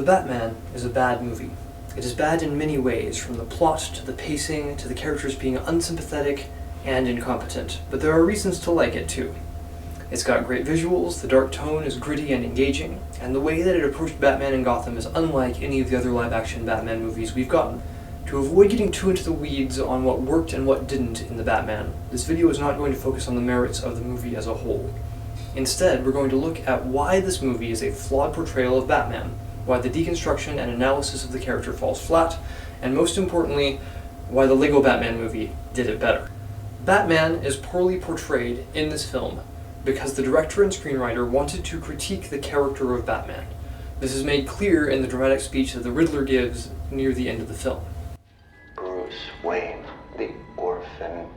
The Batman is a bad movie. It is bad in many ways, from the plot to the pacing to the characters being unsympathetic and incompetent, but there are reasons to like it too. It's got great visuals, the dark tone is gritty and engaging, and the way that it approached Batman in Gotham is unlike any of the other live-action Batman movies we've gotten. To avoid getting too into the weeds on what worked and what didn't in The Batman, this video is not going to focus on the merits of the movie as a whole. Instead, we're going to look at why this movie is a flawed portrayal of Batman, why the deconstruction and analysis of the character falls flat, and most importantly, why the Lego Batman movie did it better. Batman is poorly portrayed in this film because the director and screenwriter wanted to critique the character of Batman. This is made clear in the dramatic speech that the Riddler gives near the end of the film. Bruce Wayne, the orphan.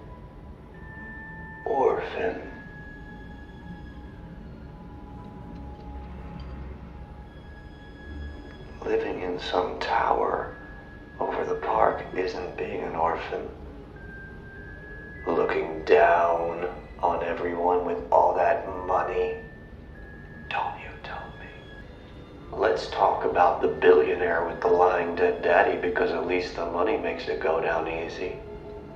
Living in some tower over the park isn't being an orphan. Looking down on everyone with all that money. Don't you tell me. Let's talk about the billionaire with the lying dead daddy, because at least the money makes it go down easy,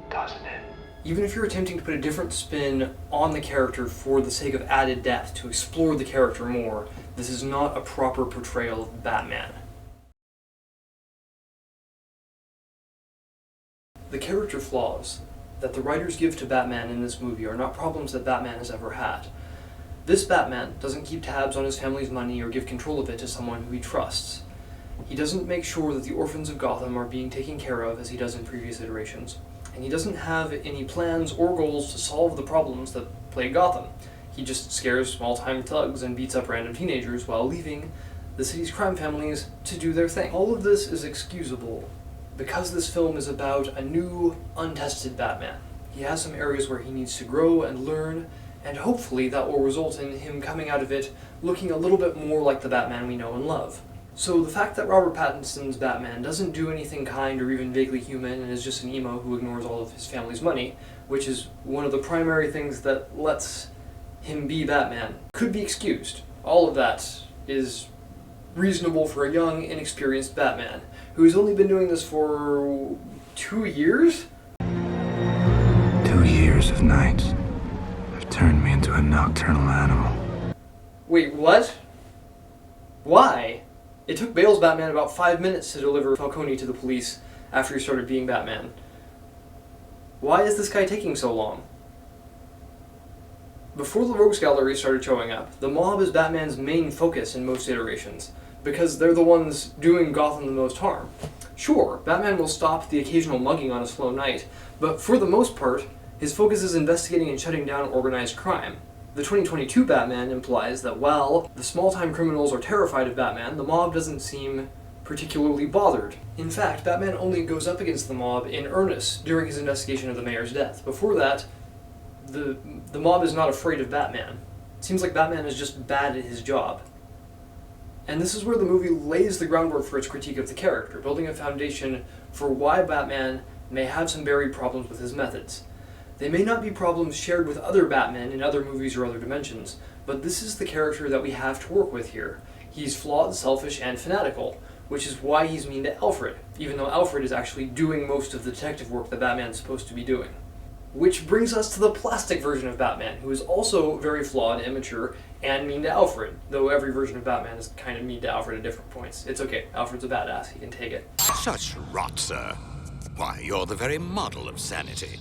doesn't it? Even if you're attempting to put a different spin on the character for the sake of added depth, to explore the character more, this is not a proper portrayal of Batman. The character flaws that the writers give to Batman in this movie are not problems that Batman has ever had. This Batman doesn't keep tabs on his family's money or give control of it to someone who he trusts. He doesn't make sure that the orphans of Gotham are being taken care of as he does in previous iterations. And he doesn't have any plans or goals to solve the problems that plague Gotham. He just scares small-time thugs and beats up random teenagers while leaving the city's crime families to do their thing. All of this is excusable because this film is about a new, untested Batman. He has some areas where he needs to grow and learn, and hopefully that will result in him coming out of it looking a little bit more like the Batman we know and love. So the fact that Robert Pattinson's Batman doesn't do anything kind or even vaguely human and is just an emo who ignores all of his family's money, which is one of the primary things that lets him be Batman, could be excused. All of that is reasonable for a young, inexperienced Batman, who's only been doing this for 2 years? 2 years of nights have turned me into a nocturnal animal. Wait, what? Why? It took Bale's Batman about 5 minutes to deliver Falcone to the police after he started being Batman. Why is this guy taking so long? Before the Rogues Gallery started showing up, the mob is Batman's main focus in most iterations, because they're the ones doing Gotham the most harm. Sure, Batman will stop the occasional mugging on a slow night, but for the most part, his focus is investigating and shutting down organized crime. The 2022 Batman implies that while the small-time criminals are terrified of Batman, the mob doesn't seem particularly bothered. In fact, Batman only goes up against the mob in earnest during his investigation of the mayor's death. Before that, the mob is not afraid of Batman. It seems like Batman is just bad at his job. And this is where the movie lays the groundwork for its critique of the character, building a foundation for why Batman may have some buried problems with his methods. They may not be problems shared with other Batmen in other movies or other dimensions, but this is the character that we have to work with here. He's flawed, selfish, and fanatical, which is why he's mean to Alfred, even though Alfred is actually doing most of the detective work that Batman's supposed to be doing. Which brings us to the plastic version of Batman, who is also very flawed, immature, and mean to Alfred, though every version of Batman is kind of mean to Alfred at different points. It's okay, Alfred's a badass, he can take it. Such rot, sir. Why, you're the very model of sanity.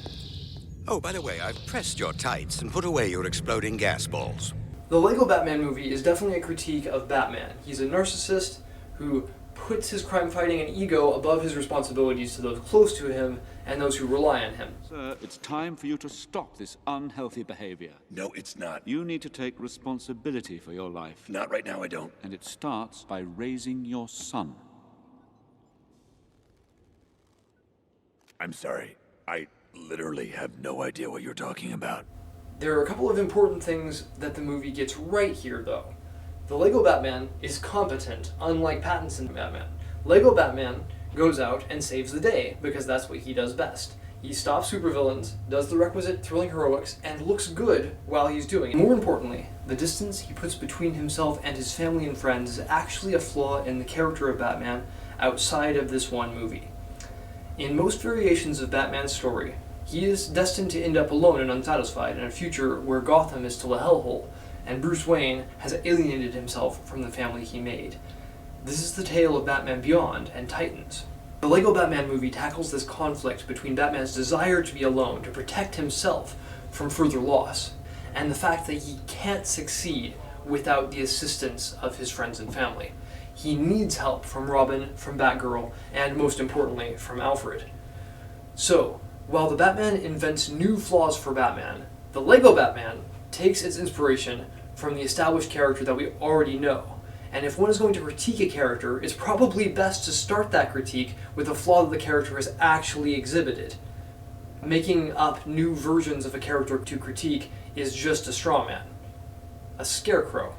Oh, by the way, I've pressed your tights and put away your exploding gas balls. The Lego Batman movie is definitely a critique of Batman. He's a narcissist who puts his crime-fighting and ego above his responsibilities to those close to him and those who rely on him. Sir, it's time for you to stop this unhealthy behavior. No, it's not. You need to take responsibility for your life. Not right now, I don't. And it starts by raising your son. I'm sorry. I literally have no idea what you're talking about. There are a couple of important things that the movie gets right here, though. The Lego Batman is competent, unlike Pattinson Batman. Lego Batman goes out and saves the day, because that's what he does best. He stops supervillains, does the requisite thrilling heroics, and looks good while he's doing it. More importantly, the distance he puts between himself and his family and friends is actually a flaw in the character of Batman outside of this one movie. In most variations of Batman's story, he is destined to end up alone and unsatisfied in a future where Gotham is still a hellhole, and Bruce Wayne has alienated himself from the family he made. This is the tale of Batman Beyond and Titans. The Lego Batman movie tackles this conflict between Batman's desire to be alone, to protect himself from further loss, and the fact that he can't succeed without the assistance of his friends and family. He needs help from Robin, from Batgirl, and most importantly, from Alfred. So, while the Batman invents new flaws for Batman, the Lego Batman takes its inspiration from the established character that we already know. And if one is going to critique a character, it's probably best to start that critique with a flaw that the character has actually exhibited. Making up new versions of a character to critique is just a straw man. A scarecrow.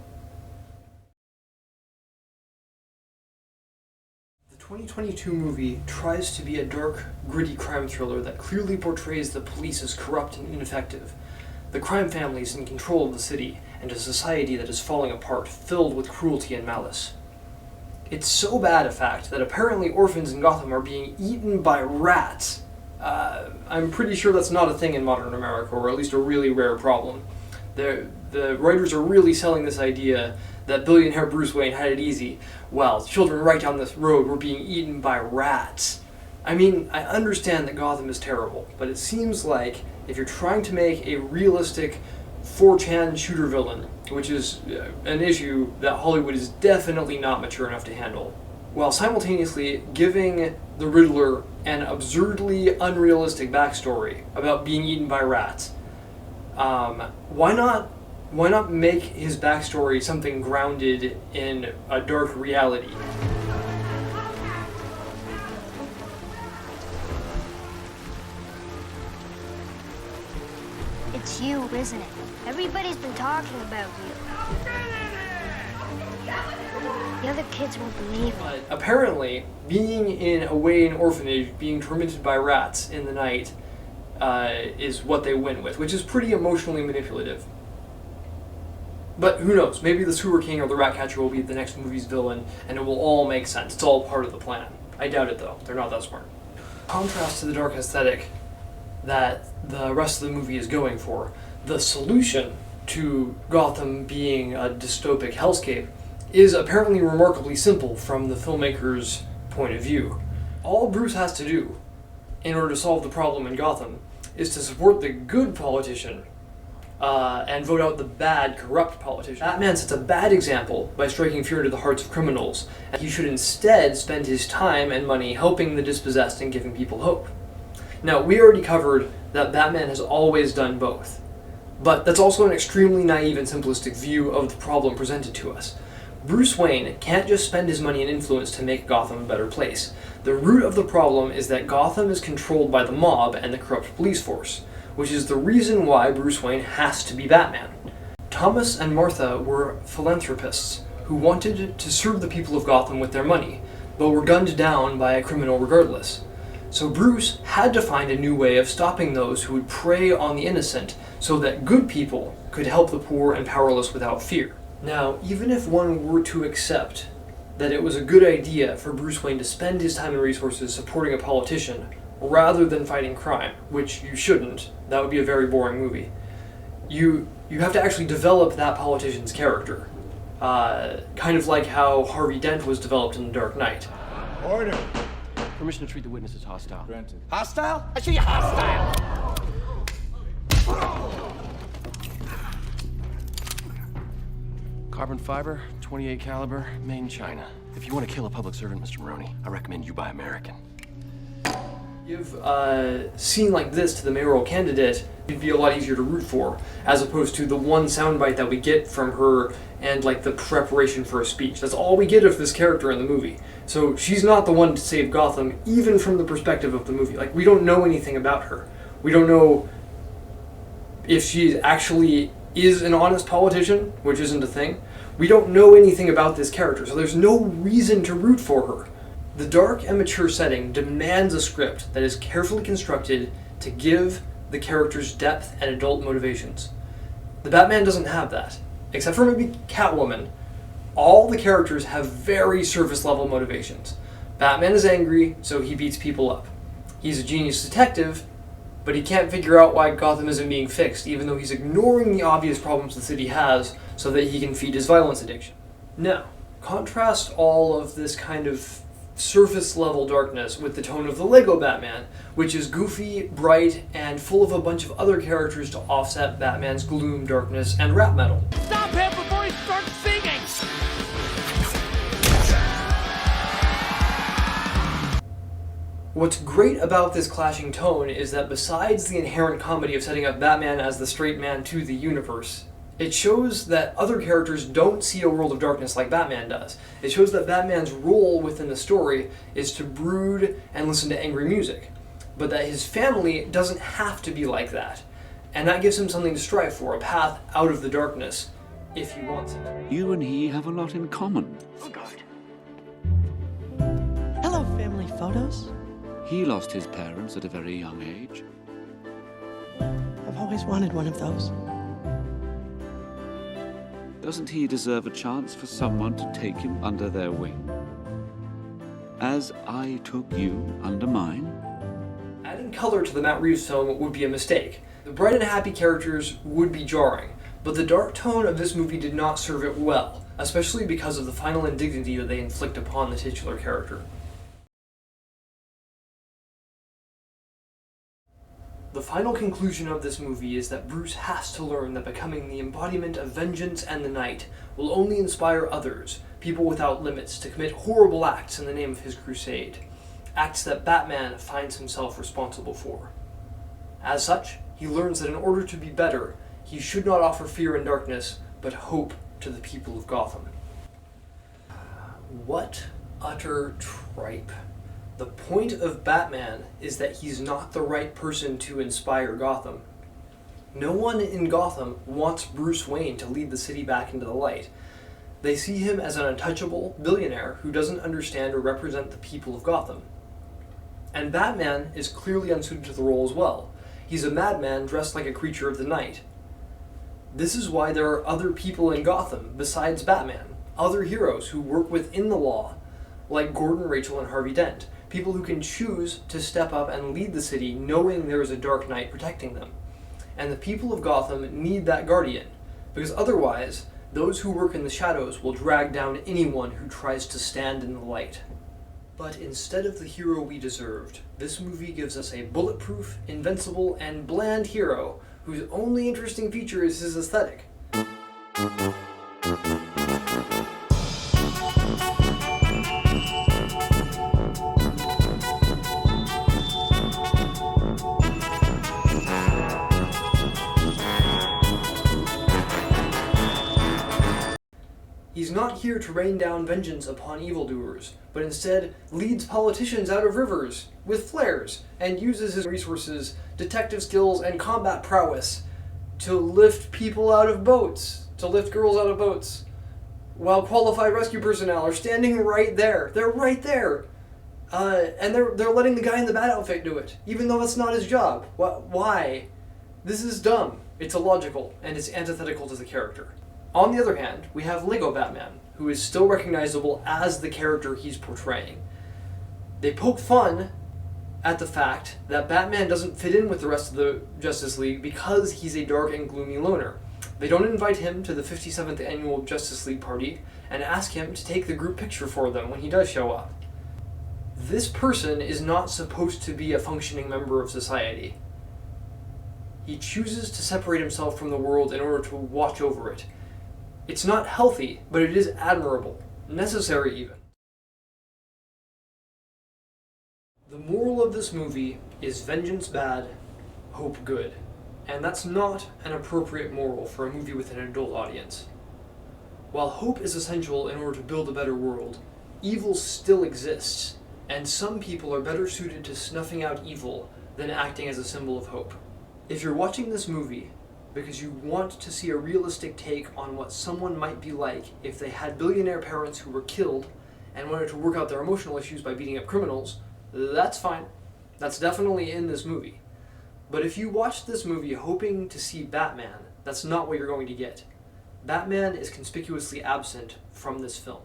The 2022 movie tries to be a dark, gritty crime thriller that clearly portrays the police as corrupt and ineffective, the crime families in control of the city, and a society that is falling apart, filled with cruelty and malice. It's so bad a fact that apparently orphans in Gotham are being eaten by rats. I'm pretty sure that's not a thing in modern America, or at least a really rare problem. The writers are really selling this idea that billionaire Bruce Wayne had it easy, while children right down this road were being eaten by rats. I mean, I understand that Gotham is terrible, but it seems like if you're trying to make a realistic 4chan shooter villain, which is an issue that Hollywood is definitely not mature enough to handle, while simultaneously giving the Riddler an absurdly unrealistic backstory about being eaten by rats, why not make his backstory something grounded in a dark reality? It's you, isn't it? Everybody's been talking about you. The other kids won't believe it. But apparently, being away in an orphanage, being tormented by rats in the night, is what they win with, which is pretty emotionally manipulative. But who knows, maybe the Sewer King or the Ratcatcher will be the next movie's villain, and it will all make sense. It's all part of the plan. I doubt it though, they're not that smart. Contrast to the dark aesthetic that the rest of the movie is going for, the solution to Gotham being a dystopic hellscape is apparently remarkably simple from the filmmaker's point of view. All Bruce has to do in order to solve the problem in Gotham is to support the good politician and vote out the bad, corrupt politician. Batman sets a bad example by striking fear into the hearts of criminals, and he should instead spend his time and money helping the dispossessed and giving people hope. Now, we already covered that Batman has always done both, but that's also an extremely naive and simplistic view of the problem presented to us. Bruce Wayne can't just spend his money and influence to make Gotham a better place. The root of the problem is that Gotham is controlled by the mob and the corrupt police force, which is the reason why Bruce Wayne has to be Batman. Thomas and Martha were philanthropists who wanted to serve the people of Gotham with their money, but were gunned down by a criminal regardless. So Bruce had to find a new way of stopping those who would prey on the innocent so that good people could help the poor and powerless without fear. Now, even if one were to accept that it was a good idea for Bruce Wayne to spend his time and resources supporting a politician rather than fighting crime, which you shouldn't, that would be a very boring movie, you have to actually develop that politician's character. Kind of like how Harvey Dent was developed in The Dark Knight. Order! Permission to treat the witness as hostile. Granted. Hostile? I see you hostile! Carbon fiber, 28 caliber, made in China. If you want to kill a public servant, Mr. Maroney, I recommend you buy American. Give a scene like this to the mayoral candidate, it'd be a lot easier to root for, as opposed to the one soundbite that we get from her and like the preparation for a speech. That's all we get of this character in the movie. So she's not the one to save Gotham, even from the perspective of the movie. Like, we don't know anything about her. We don't know if she actually is an honest politician, which isn't a thing. We don't know anything about this character, so there's no reason to root for her. The dark and mature setting demands a script that is carefully constructed to give the characters depth and adult motivations. The Batman doesn't have that. Except for maybe Catwoman, all the characters have very surface level motivations. Batman is angry, so he beats people up. He's a genius detective, but he can't figure out why Gotham isn't being fixed, even though he's ignoring the obvious problems the city has so that he can feed his violence addiction. Now, contrast all of this kind of surface level darkness with the tone of the Lego Batman, which is goofy, bright, and full of a bunch of other characters to offset Batman's gloom, darkness, and rap metal. Stop him before he starts singing! What's great about this clashing tone is that besides the inherent comedy of setting up Batman as the straight man to the universe, it shows that other characters don't see a world of darkness like Batman does. It shows that Batman's role within the story is to brood and listen to angry music, but that his family doesn't have to be like that. And that gives him something to strive for, a path out of the darkness, if he wants it. You and he have a lot in common. Oh, God. Hello, family photos. He lost his parents at a very young age. I've always wanted one of those. Doesn't he deserve a chance for someone to take him under their wing? As I took you under mine? Adding color to the Matt Reeves film would be a mistake. The bright and happy characters would be jarring, but the dark tone of this movie did not serve it well, especially because of the final indignity that they inflict upon the titular character. The final conclusion of this movie is that Bruce has to learn that becoming the embodiment of vengeance and the night will only inspire others, people without limits, to commit horrible acts in the name of his crusade. Acts that Batman finds himself responsible for. As such, he learns that in order to be better, he should not offer fear and darkness, but hope to the people of Gotham. What utter tripe. The point of Batman is that he's not the right person to inspire Gotham. No one in Gotham wants Bruce Wayne to lead the city back into the light. They see him as an untouchable billionaire who doesn't understand or represent the people of Gotham. And Batman is clearly unsuited to the role as well. He's a madman dressed like a creature of the night. This is why there are other people in Gotham besides Batman, other heroes who work within the law, like Gordon, Rachel, and Harvey Dent. People who can choose to step up and lead the city knowing there is a dark knight protecting them. And the people of Gotham need that guardian, because otherwise, those who work in the shadows will drag down anyone who tries to stand in the light. But instead of the hero we deserved, this movie gives us a bulletproof, invincible, and bland hero whose only interesting feature is his aesthetic. He's not here to rain down vengeance upon evildoers, but instead leads politicians out of rivers with flares and uses his resources, detective skills, and combat prowess to lift people out of boats, to lift girls out of boats, while qualified rescue personnel are standing right there. They're right there. And they're letting the guy in the bat outfit do it, even though it's not his job. Why? This is dumb. It's illogical, and it's antithetical to the character. On the other hand, we have Lego Batman, who is still recognizable as the character he's portraying. They poke fun at the fact that Batman doesn't fit in with the rest of the Justice League because he's a dark and gloomy loner. They don't invite him to the 57th annual Justice League party and ask him to take the group picture for them when he does show up. This person is not supposed to be a functioning member of society. He chooses to separate himself from the world in order to watch over it. It's not healthy, but it is admirable, necessary even. The moral of this movie is vengeance bad, hope good. And that's not an appropriate moral for a movie with an adult audience. While hope is essential in order to build a better world, evil still exists, and some people are better suited to snuffing out evil than acting as a symbol of hope. If you're watching this movie because you want to see a realistic take on what someone might be like if they had billionaire parents who were killed and wanted to work out their emotional issues by beating up criminals, that's fine. That's definitely in this movie. But if you watch this movie hoping to see Batman, that's not what you're going to get. Batman is conspicuously absent from this film.